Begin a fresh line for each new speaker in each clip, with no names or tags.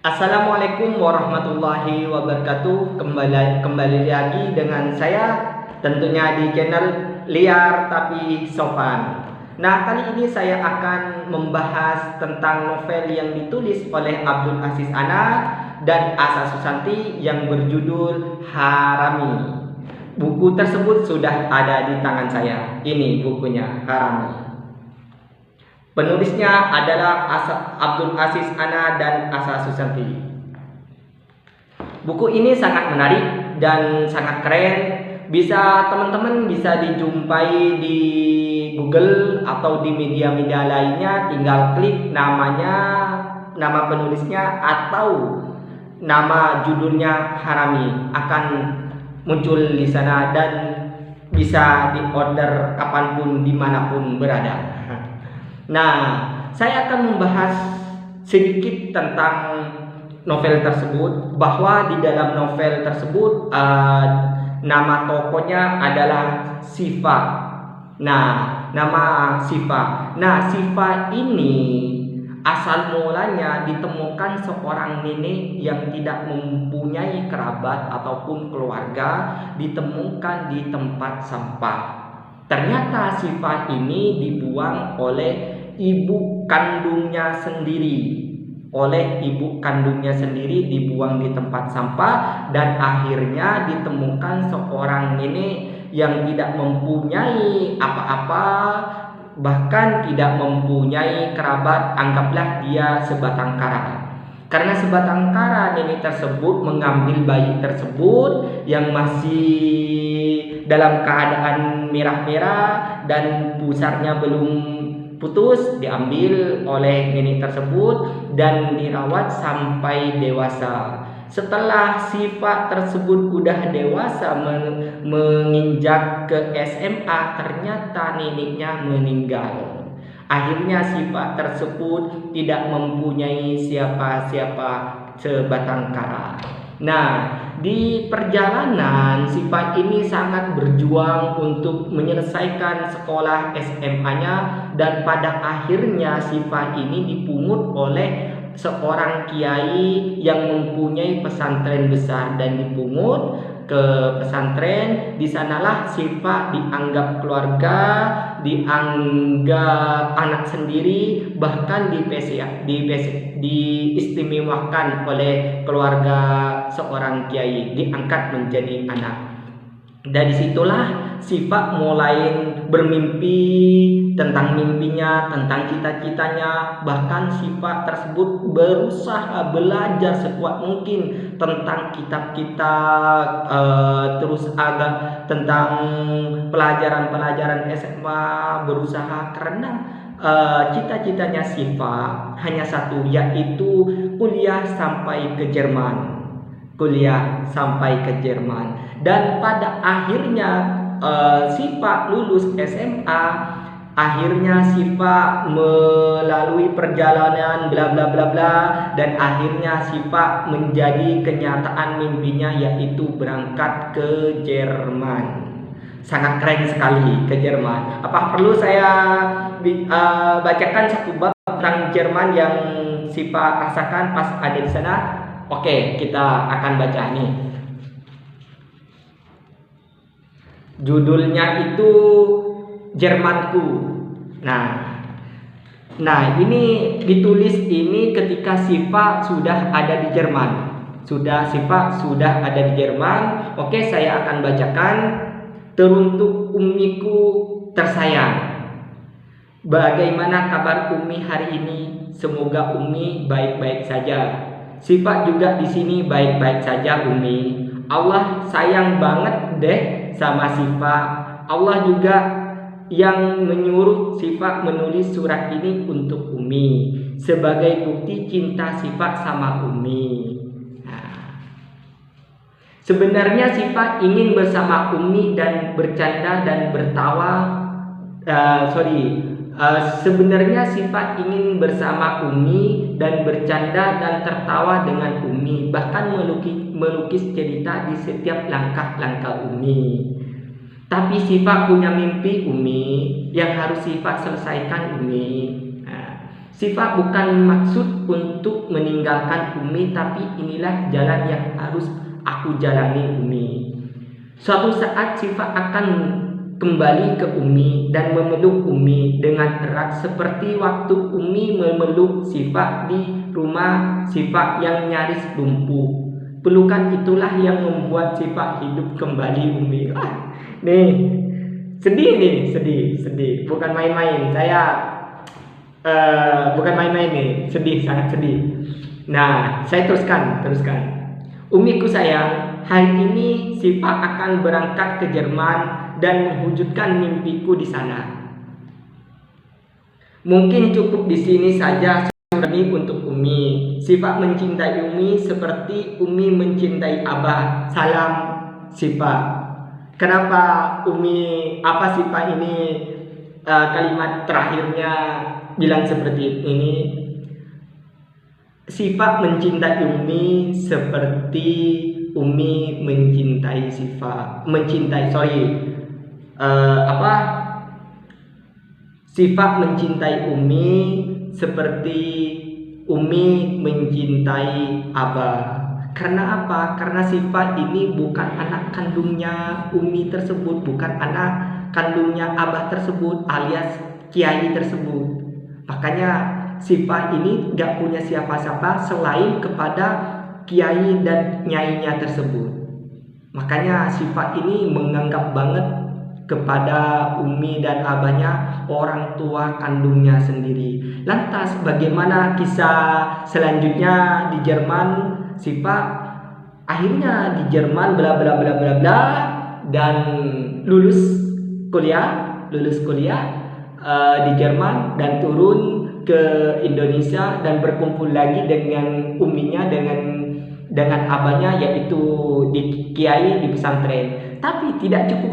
Assalamualaikum warahmatullahi wabarakatuh. Kembali lagi dengan saya tentunya di channel Liar Tapi Sopan. Nah, kali ini saya akan membahas tentang novel yang ditulis oleh Abdul Aziz Ana dan Asa Susanti yang berjudul Harami. Buku tersebut sudah ada di tangan saya. Ini bukunya, Harami. Penulisnya adalah Abdul Aziz Ana dan Asa Susanti. Buku ini sangat menarik dan sangat keren. Teman-teman bisa dijumpai di Google atau di media-media lainnya. Tinggal klik namanya, nama penulisnya atau nama judulnya Harami akan muncul di sana dan bisa diorder kapanpun dimanapun berada. Nah, saya akan membahas sedikit tentang novel tersebut, bahwa di dalam novel tersebut nama tokohnya adalah Siva. Nah, nama Siva. Nah, Siva ini asal mulanya ditemukan seorang nenek yang tidak mempunyai kerabat ataupun keluarga, ditemukan di tempat sampah. Ternyata Siva ini dibuang oleh ibu kandungnya sendiri. Dibuang di tempat sampah dan akhirnya ditemukan seorang nenek yang tidak mempunyai apa-apa, bahkan tidak mempunyai kerabat. Anggaplah dia sebatang kara. Karena sebatang kara, nenek tersebut mengambil bayi tersebut yang masih dalam keadaan merah-merah dan pusarnya belum putus, diambil oleh nenek tersebut dan dirawat sampai dewasa. Setelah Siva tersebut udah dewasa menginjak ke SMA, ternyata neneknya meninggal. Akhirnya Siva tersebut tidak mempunyai siapa-siapa sebatang kara. Nah, di perjalanan Siva ini sangat berjuang untuk menyelesaikan sekolah SMA-nya dan pada akhirnya Siva ini dipungut oleh seorang kiai yang mempunyai pesantren besar dan dipungut ke pesantren. Di sanalah Siva dianggap keluarga, dianggap anak sendiri, bahkan diistimewakan oleh keluarga seorang kiai, diangkat menjadi anak. Dari situlah Siva mulai bermimpi tentang mimpinya, tentang cita-citanya. Bahkan Siva tersebut berusaha belajar sekuat mungkin tentang kitab-kitab, terus agak tentang pelajaran-pelajaran SMA, berusaha karena cita-citanya Siva hanya satu, yaitu kuliah sampai ke Jerman. Dan pada akhirnya Siva lulus SMA. Akhirnya Siva melalui perjalanan bla bla bla bla dan akhirnya Siva menjadi kenyataan mimpinya, yaitu berangkat ke Jerman. Sangat keren sekali ke Jerman. Apa perlu saya bacakan satu bab tentang Jerman yang Siva rasakan pas ada di sana? Oke, kita akan baca nih. Judulnya itu Jermanku. Nah, ini ditulis ini ketika Siva sudah ada di Jerman. Siva sudah ada di Jerman. Oke, saya akan bacakan. Teruntuk ummiku tersayang. Bagaimana kabar Ummi hari ini? Semoga Ummi baik-baik saja. Siva juga di sini baik-baik saja, Ummi. Allah sayang banget deh sama Siva. Allah juga yang menyuruh Siva menulis surat ini untuk Ummi sebagai bukti cinta Siva sama Ummi. Sebenarnya Siva ingin bersama Ummi dan bercanda dan bertawa. Sebenarnya Siva ingin bersama Ummi dan bercanda dan tertawa dengan Ummi, bahkan melukis cerita di setiap langkah-langkah Ummi. Tapi Siva punya mimpi Ummi yang harus Siva selesaikan Ummi. Syifa bukan maksud untuk meninggalkan Umi, tapi inilah jalan yang harus aku jalani Umi. Suatu saat Syifa akan kembali ke Umi dan memeluk Umi dengan erat seperti waktu Umi memeluk Syifa di rumah Syifa yang nyaris lumpuh. Pelukan itulah yang membuat Syifa hidup kembali Umi. Nih, sedih nih, sedih. Bukan main-main. Saya bukan main-main nih, sedih, sangat sedih. Nah, saya teruskan. Umiku sayang, hari ini Syifa akan berangkat ke Jerman dan mewujudkan mimpiku di sana. Mungkin cukup di sini saja ini untuk Umi. Syifa mencintai Umi seperti Umi mencintai Abah. Salam Syifa. Kenapa Umi Syifa ini kalimat terakhirnya bilang seperti ini? Syifa mencintai Umi seperti Umi mencintai Syifa. Syifa mencintai Umi seperti Umi mencintai Abah. Karena apa? Karena Syifa ini bukan anak kandungnya Umi tersebut, bukan anak kandungnya Abah tersebut alias Kiai tersebut. Makanya Syifa ini gak punya siapa-siapa selain kepada Kiai dan Nyainya tersebut. Makanya Syifa ini menganggap banget kepada Umi dan Abahnya orang tua kandungnya sendiri. Lantas bagaimana kisah selanjutnya di Jerman? Syifa akhirnya di Jerman bla bla bla bla bla dan lulus kuliah di Jerman dan turun ke Indonesia dan berkumpul lagi dengan uminya dengan abahnya, yaitu di kiai di pesantren. Tapi tidak cukup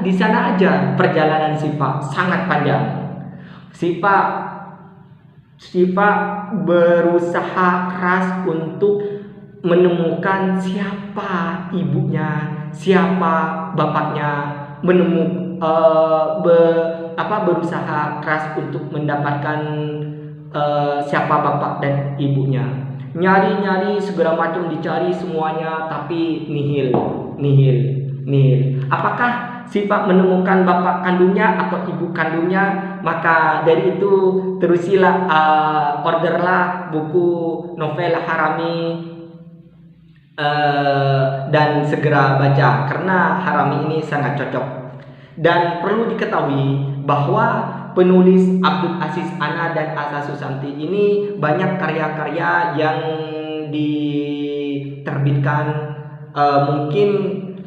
di sana aja perjalanan Syifa sangat panjang. Syifa berusaha keras untuk menemukan siapa ibunya, siapa bapaknya, berusaha keras untuk mendapatkan siapa bapak dan ibunya. Nyari segala macam dicari semuanya, tapi nihil. Apakah Syifa menemukan bapak kandungnya atau ibu kandungnya? Maka dari itu terusilah orderlah buku novel Harami dan segera baca, karena Harami ini sangat cocok. Dan perlu diketahui bahwa penulis Abdul Aziz Ana dan Asa Susanti ini banyak karya-karya yang diterbitkan. Mungkin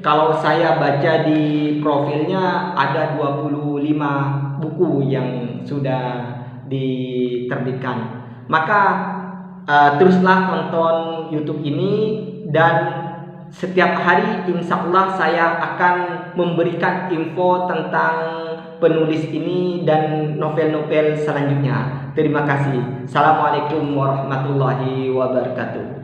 kalau saya baca di profilnya ada 25 buku yang sudah diterbitkan. Maka teruslah tonton YouTube ini, dan setiap hari insya Allah saya akan memberikan info tentang penulis ini dan novel-novel selanjutnya. Terima kasih. Assalamualaikum warahmatullahi wabarakatuh.